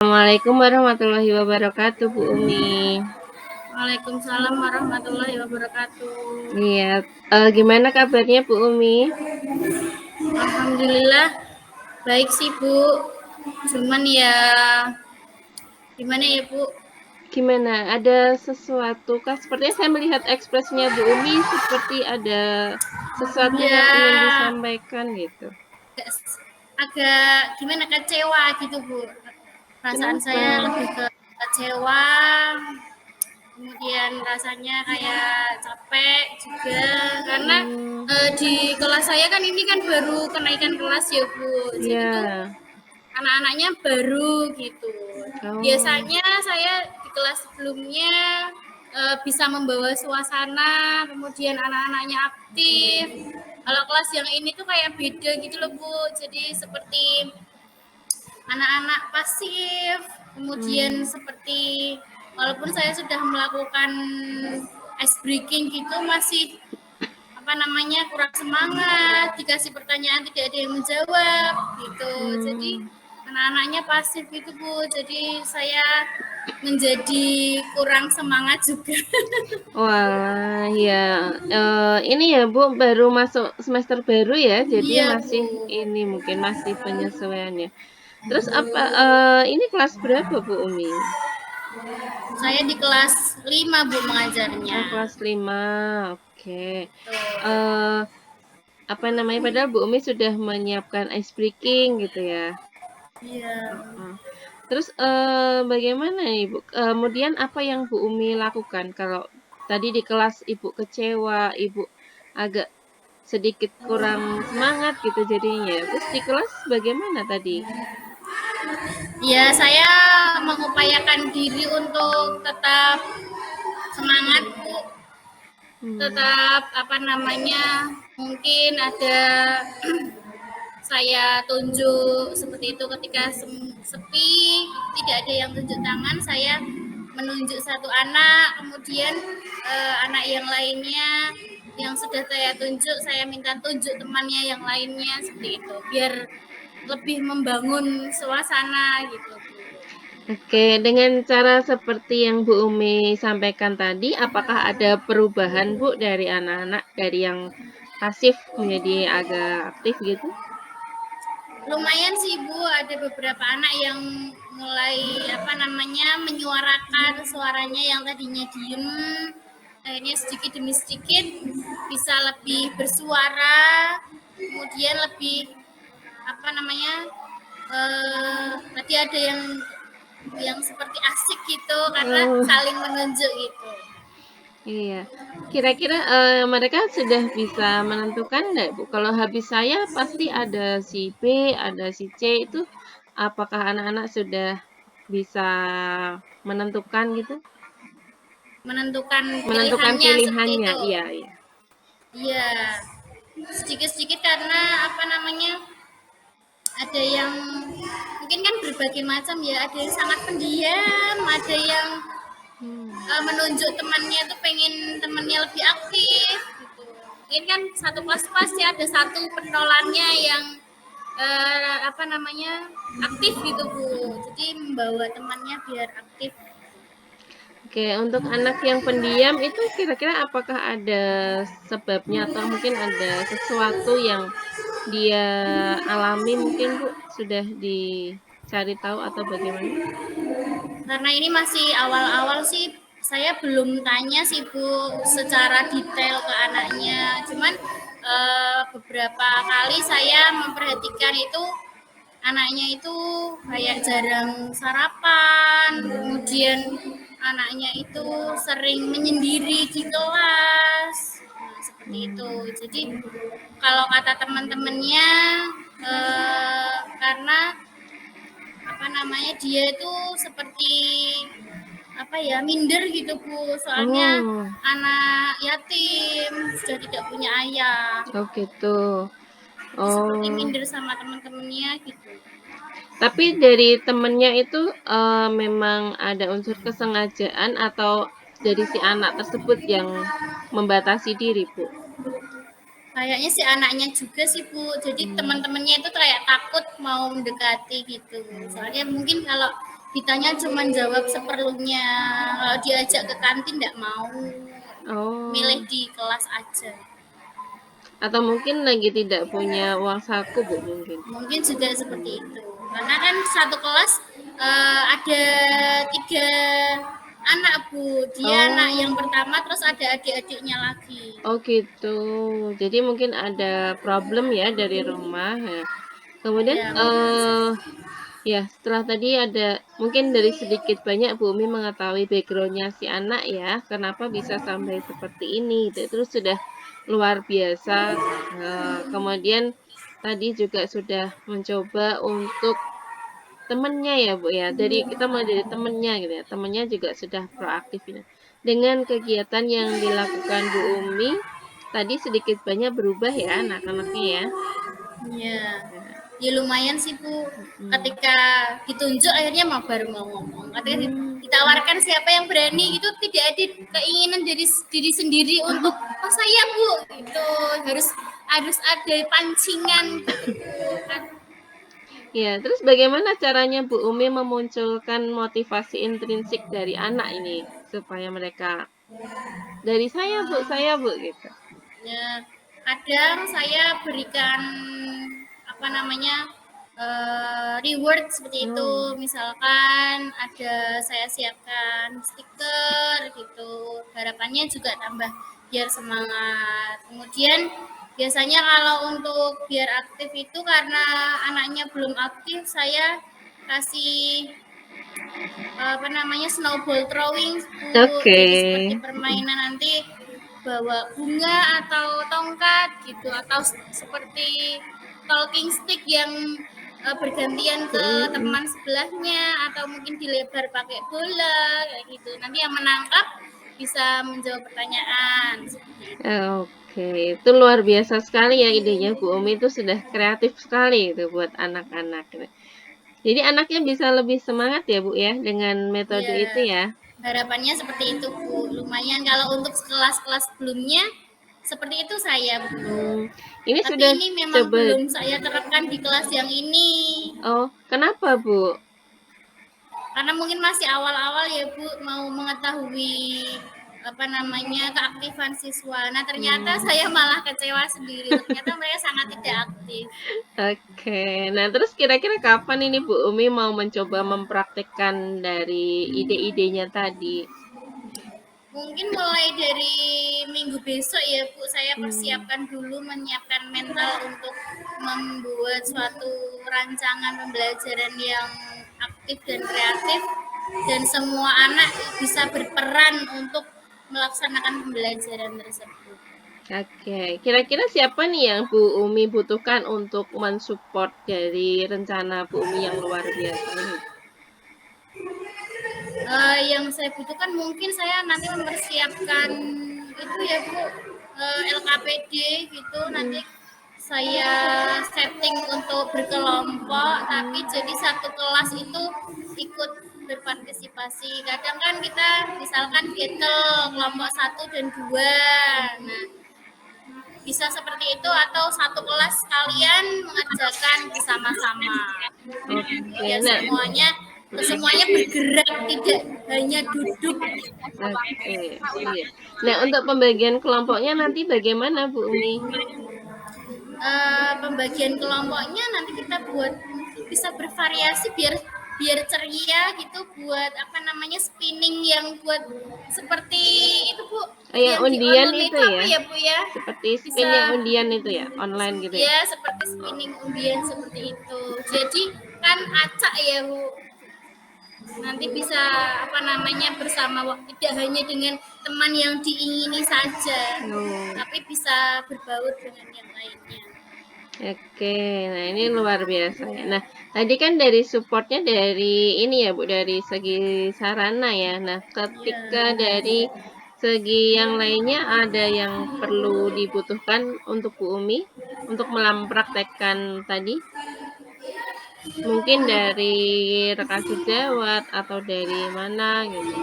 Assalamualaikum warahmatullahi wabarakatuh, Bu Umi. Waalaikumsalam warahmatullahi wabarakatuh. Iya, gimana kabarnya Bu Umi? Alhamdulillah baik sih Bu. Cuman ya gimana ya Bu? Gimana, ada sesuatu kah? Sepertinya saya melihat ekspresinya Bu Umi seperti ada sesuatu yang ingin Ya disampaikan gitu. agak, agak gimana kecewa gitu Bu. Perasaan Kenapa? saya lebih ke kecewa. Kemudian rasanya kayak capek juga karena Hmm, di kelas saya kan ini kan baru kenaikan kelas ya Bu. Jadi tuh ya. anak-anaknya baru gitu. Oh, Biasanya saya di kelas sebelumnya bisa membawa suasana, kemudian anak-anaknya aktif. Kalau kelas yang ini tuh kayak beda gitu loh Bu. Jadi seperti anak-anak pasif, kemudian hmm, seperti walaupun saya sudah melakukan ice breaking gitu masih apa namanya kurang semangat, dikasih pertanyaan tidak ada yang menjawab gitu. Jadi hmm. anak-anaknya pasif gitu Bu, jadi saya menjadi kurang semangat juga. Wah, ya, ini ya Bu, baru masuk semester baru ya, jadi Iya Bu, masih ini mungkin masih penyesuaiannya. Terus apa, ini kelas berapa Bu Umi? saya di kelas 5 Bu mengajarnya. Oh, kelas 5, oke. Tuh. Eee, apa namanya, padahal Bu Umi sudah menyiapkan ice breaking gitu ya? Iya. Heeh. Terus, bagaimana nih Bu, kemudian apa yang Bu Umi lakukan kalau tadi di kelas Ibu kecewa, Ibu agak sedikit kurang semangat gitu jadinya, terus di kelas bagaimana tadi? Ya, saya mengupayakan diri untuk tetap semangat Bu, Hmm, tetap apa namanya mungkin ada saya tunjuk seperti itu ketika sepi tidak ada yang tunjuk tangan saya menunjuk satu anak kemudian anak yang lainnya yang sudah saya tunjuk saya minta tunjuk temannya yang lainnya seperti itu biar lebih membangun suasana gitu. oke, dengan cara seperti yang Bu Umi sampaikan tadi, apakah ada perubahan Bu dari anak-anak dari yang pasif menjadi agak aktif gitu? Lumayan sih Bu, ada beberapa anak yang mulai apa namanya menyuarakan suaranya yang tadinya diem, akhirnya sedikit demi sedikit bisa lebih bersuara, kemudian lebih apa namanya tadi ada yang seperti asik gitu karena Oh, saling menunjuk gitu. iya. Kira-kira, mereka sudah bisa menentukan nggak Bu? Kalau habis saya pasti ada si B, ada si C itu, apakah anak-anak sudah bisa menentukan gitu? Menentukan Menentukan pilihannya seperti pilihannya, itu. iya iya. Iya, sedikit-sedikit karena apa namanya ada yang mungkin kan berbagai macam ya ada yang sangat pendiam ada yang Hmm, menunjuk temannya tuh pengen temannya lebih aktif gitu mungkin kan satu kelas pasti ada satu pentolannya yang apa namanya aktif gitu Bu jadi membawa temannya biar aktif. oke, untuk anak yang pendiam itu kira-kira apakah ada sebabnya atau mungkin ada sesuatu yang dia alami mungkin Bu, sudah dicari tahu atau bagaimana? Karena ini masih awal-awal sih, saya belum tanya sih Bu secara detail ke anaknya. Cuman beberapa kali saya memperhatikan itu anaknya itu kayak jarang sarapan, kemudian anaknya itu sering menyendiri di kelas. Nah, seperti itu. Hmm. Jadi kalau kata teman-temannya karena apa namanya dia itu seperti apa ya minder gitu Bu soalnya Oh, anak yatim sudah tidak punya ayah oh gitu. jadi seperti Oh, minder sama teman-temannya gitu. tapi dari temennya itu, memang ada unsur kesengajaan atau dari si anak tersebut yang membatasi diri, Bu? Kayaknya si anaknya juga sih Bu jadi Mmm, teman-temannya itu kayak takut mau mendekati gitu soalnya mungkin kalau ditanya cuman jawab seperlunya, kalau diajak ke kantin nggak mau, milih Oh, di kelas aja. atau mungkin lagi tidak punya uang saku, Bu, mungkin? Mungkin juga seperti Hmm. itu, karena kan satu kelas ada 3 anak Bu, dia anak yang Oh. pertama terus ada adik-adiknya lagi. Oh gitu. Jadi mungkin ada problem ya dari rumah, ya. Kemudian, Ya mungkin ya setelah tadi ada mungkin dari sedikit banyak Bu Umi mengetahui background-nya si anak ya, kenapa bisa sampai seperti ini gitu, terus sudah luar biasa, kemudian tadi juga sudah mencoba untuk temennya ya, Bu, ya, dari kita mulai dari temennya gitu ya, temennya juga sudah proaktif gitu. Dengan kegiatan yang dilakukan Bu Umi, tadi sedikit banyak berubah ya anak-anaknya ya? ya. Ya, Ya lumayan sih Bu, mhm. ketika ditunjuk akhirnya baru mau ngomong. Katanya Mmm. ditawarkan siapa yang berani itu tidak ada keinginan dari diri sendiri untuk oh saya Bu gitu, harus harus ada pancingan gitu Bu kan. Ya, terus bagaimana caranya Bu Umi memunculkan motivasi intrinsik dari anak ini, supaya mereka, "Dari saya Bu," gitu? Ya, kadang saya berikan apa namanya reward seperti itu, Oh, misalkan ada saya siapkan stiker gitu, harapannya juga tambah biar semangat. Kemudian biasanya kalau untuk biar aktif itu karena anaknya belum aktif, saya kasih apa namanya snowball throwing Bu. oke, Jadi seperti mhm, permainan nanti bawa bunga atau tongkat gitu atau seperti talking stick yang bergantian ke mhm mhm. teman sebelahnya atau mungkin dilebar pakai bola kayak gitu. Nanti yang menangkap bisa menjawab pertanyaan seperti itu. Oke, itu luar biasa sekali ya idenya Bu Umi itu sudah kreatif sekali itu buat anak-anak gitu. Jadi anaknya bisa lebih semangat ya Bu ya dengan metode itu Iya, ya? harapannya seperti itu Bu. Lumayan kalau untuk kelas-kelas sebelumnya seperti itu saya belum. Mmm, ini Tapi sudah ini memang coba, belum saya terapkan di kelas yang ini. oh kenapa Bu? Karena mungkin masih awal-awal ya Bu, mau mengetahui apa namanya keaktifan siswa. Nah ternyata Mmm. saya malah kecewa sendiri. Ternyata mereka sangat tidak aktif. Oke. Nah, terus kira-kira kapan ini Bu Umi mau mencoba mempraktikkan dari ide-idenya tadi? Mungkin mulai dari minggu besok ya Bu, saya Mmm, persiapkan dulu menyiapkan mental untuk membuat suatu rancangan pembelajaran yang aktif dan kreatif dan semua anak bisa berperan untuk melaksanakan pembelajaran tersebut. oke. Kira-kira siapa nih yang Bu Umi butuhkan untuk men-support dari rencana Bu Umi yang luar biasa ini? Yang saya butuhkan mungkin saya nanti mempersiapkan itu ya Bu, LKPD gitu nanti Mhm saya setting untuk berkelompok tapi mhm. jadi satu kelas itu ikut berpartisipasi. Kadang kan kita misalkan battle kelompok 1 dan 2. Nah, bisa seperti itu atau satu kelas kalian mengerjakan bersama-sama. Oke. Biar Nah, semuanya bergerak tidak hanya duduk. oke, iya. Nah, untuk pembagian kelompoknya nanti bagaimana Bu Umi? Pembagian kelompoknya nanti kita buat bisa bervariasi biar biar ceria gitu buat apa namanya spinning yang buat seperti itu Bu Oh, yang yang di undian online itu itu apa ya? ya Bu ya Seperti spin bisa yang undian itu ya? Online gitu ya? ya seperti spinning undian seperti itu jadi kan acak ya Bu nanti bisa apa namanya bersama tidak hanya dengan teman yang diingini saja Oh. tapi bisa berbaur dengan yang lainnya. Oke, nah ini luar biasa ya. Nah, tadi kan dari support-nya dari ini ya Bu, dari segi sarana ya. Nah, ketika Ya. dari segi yang lainnya ada yang perlu dibutuhkan untuk Bu Umi, untuk mempraktekkan tadi? Mungkin dari rekan sejawat atau dari mana gitu?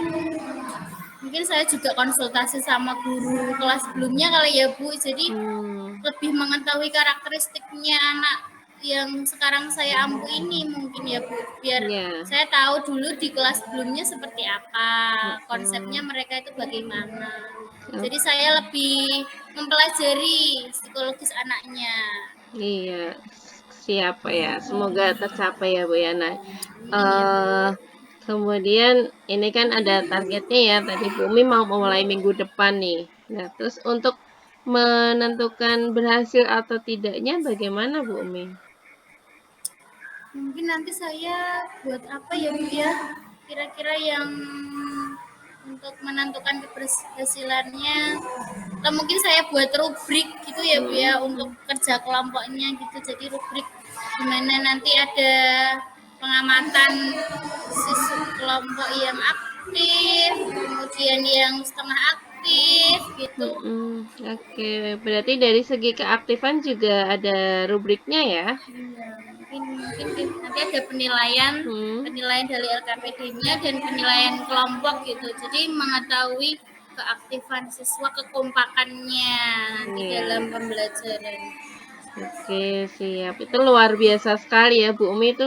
Mungkin saya juga konsultasi sama guru kelas sebelumnya kali ya Bu, jadi Hmm, lebih mengetahui karakteristiknya anak yang sekarang saya ampu ini mungkin ya Bu, biar Iya, saya tahu dulu di kelas sebelumnya seperti apa, konsepnya heeh, mereka itu bagaimana. ok Jadi saya lebih mempelajari psikologis anaknya. iya, siapa ya, semoga tercapai ya, Bu, ya. Nah, Amin ya Bu. eee, kemudian ini kan ada targetnya ya, tadi Bu Umi mau mulai minggu depan nih. Nah, terus untuk menentukan berhasil atau tidaknya bagaimana Bu Umi? Mungkin nanti saya buat apa ya Bu ya? Kira-kira yang untuk menentukan keberhasilannya, atau mungkin saya buat rubrik gitu ya Bu ya untuk Mhm, kerja kelompoknya gitu. Jadi rubrik gimana nanti ada pengamatan siswa kelompok yang aktif, kemudian yang setengah aktif gitu. oke. Berarti dari segi keaktifan juga ada rubriknya ya? Iya, mungkin mungkin nanti ada penilaian Hmm, penilaian dari LKPD-nya dan penilaian kelompok gitu. Jadi mengetahui keaktifan siswa, kekompakannya nanti dalam iya. pembelajaran. Oke, siap. Itu luar biasa sekali ya, Bu Umi itu,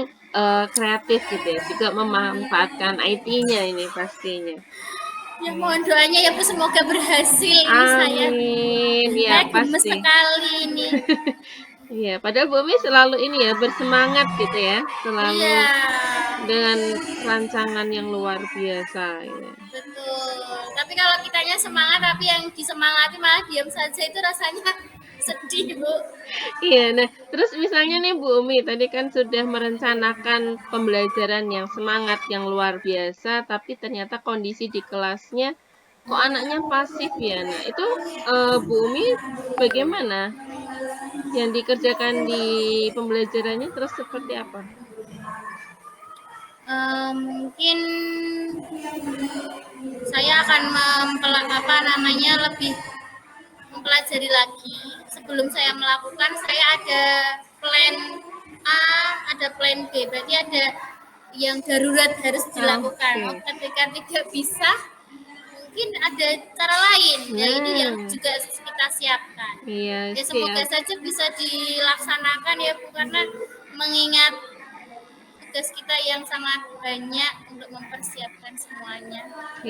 kreatif gitu ya, juga memanfaatkan IT-nya ini pastinya. Ya mohon doanya ya Bu, semoga berhasil ini saya. Amin, ya Saya gemes pasti. sekali ini. Iya, padahal Bu Umi selalu ini ya, bersemangat gitu ya, selalu Iya, dengan rancangan yang luar biasa ya. betul. Tapi kalau kitanya semangat tapi yang disemangati malah diam saja itu rasanya sedih, Bu. Iya, nah terus misalnya nih Bu Umi, tadi kan sudah merencanakan pembelajaran yang semangat, yang luar biasa, tapi ternyata kondisi di kelasnya kok anaknya pasif ya? Nah itu, Bu Umi bagaimana? Yang dikerjakan di pembelajarannya terus seperti apa? Mungkin saya akan apa namanya lebih mempelajari lagi. Sebelum saya melakukan, saya ada plan A, ada plan B. Berarti ada yang darurat harus dilakukan. Oke. Oh, ketika tidak bisa, mungkin ada cara lain. Ya ini yang Nah, juga kita siapkan. iya Ya semoga siap. saja bisa dilaksanakan ya Bu, karena mengingat tugas kita yang sangat banyak untuk mempersiapkan semuanya.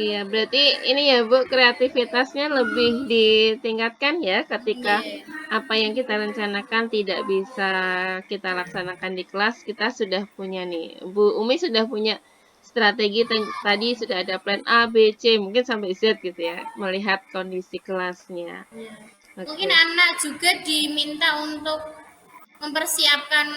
Iya, berarti ini ya Bu, kreativitasnya lebih ditingkatkan ya ketika Yeah. apa yang kita rencanakan tidak bisa kita laksanakan di kelas, kita sudah punya nih, Bu Umi sudah punya strategi tadi sudah ada plan A, B, C, mungkin sampai Z gitu ya, melihat kondisi kelasnya. Ya. Mungkin Oke. anak juga diminta untuk mempersiapkan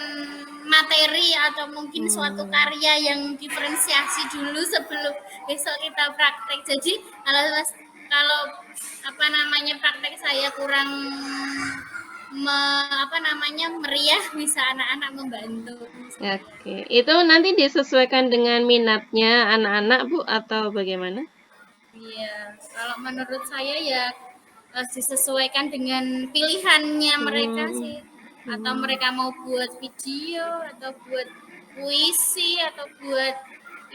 materi atau mungkin suatu Hmm, karya yang diferensiasi dulu sebelum besok kita praktek. Jadi kalau apa namanya praktek saya kurang apa namanya meriah, bisa anak-anak membantu. oke. Itu nanti disesuaikan dengan minatnya anak-anak Bu atau bagaimana? Iya, kalau menurut saya ya disesuaikan dengan pilihannya mereka Hmm, sih. Atau hmm, mereka mau buat video, atau buat puisi, atau buat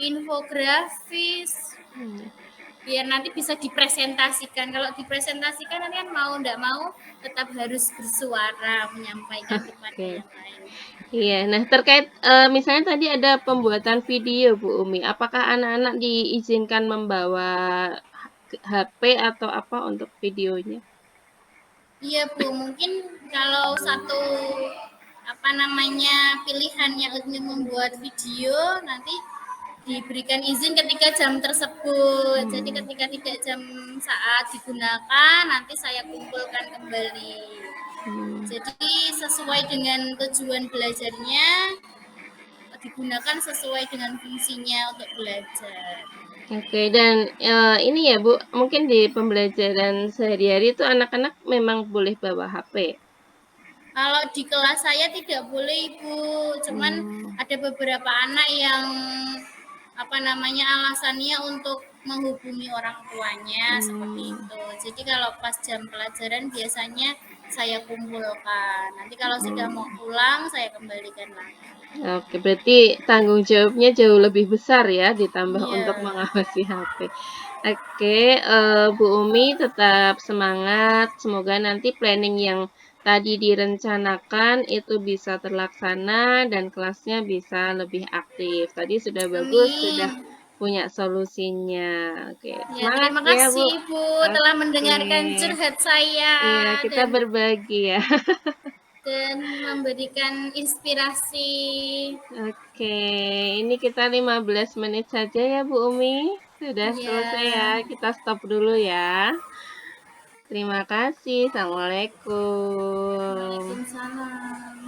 infografis, hmm. biar nanti bisa dipresentasikan. Kalau dipresentasikan nanti kan mau ndak mau tetap harus bersuara menyampaikan kepada Oke. yang lain. Iya, nah terkait, misalnya tadi ada pembuatan video Bu Umi, apakah anak-anak diizinkan membawa HP atau apa untuk videonya? Iya Bu, mungkin kalau satu apa namanya pilihannya untuk membuat video nanti diberikan izin ketika jam tersebut. Jadi Hmm, ketika tidak jam saat digunakan nanti saya kumpulkan kembali. hmm, Jadi sesuai dengan tujuan belajarnya digunakan sesuai dengan fungsinya untuk belajar. oke dan, ini ya Bu, mungkin di pembelajaran sehari-hari itu anak-anak memang boleh bawa HP? Kalau di kelas saya tidak boleh Ibu, cuman Mmm, ada beberapa anak yang apa namanya alasannya untuk menghubungi orang tuanya seperti mmm, itu. Jadi kalau pas jam pelajaran biasanya saya kumpulkan. Nanti kalau sudah mau mhm. pulang saya kembalikan lagi. Oke, berarti tanggung jawabnya jauh lebih besar ya, ditambah untuk Iya, mengawasi HP. Oke, Bu Umi tetap semangat, semoga nanti planning yang tadi direncanakan itu bisa terlaksana dan kelasnya bisa lebih aktif. Tadi sudah bagus, sudah Amin. punya solusinya. Oke, Ya, semangat terima ya, Bu. kasih Ibu telah Oke. mendengarkan curhat saya Iya, kita dan berbagi ya. memberikan inspirasi. Oke, ini kita 15 menit saja ya, Bu Umi. Sudah selesai ya, Ya, kita stop dulu ya. Terima kasih, assalamualaikum. Waalaikumsalam.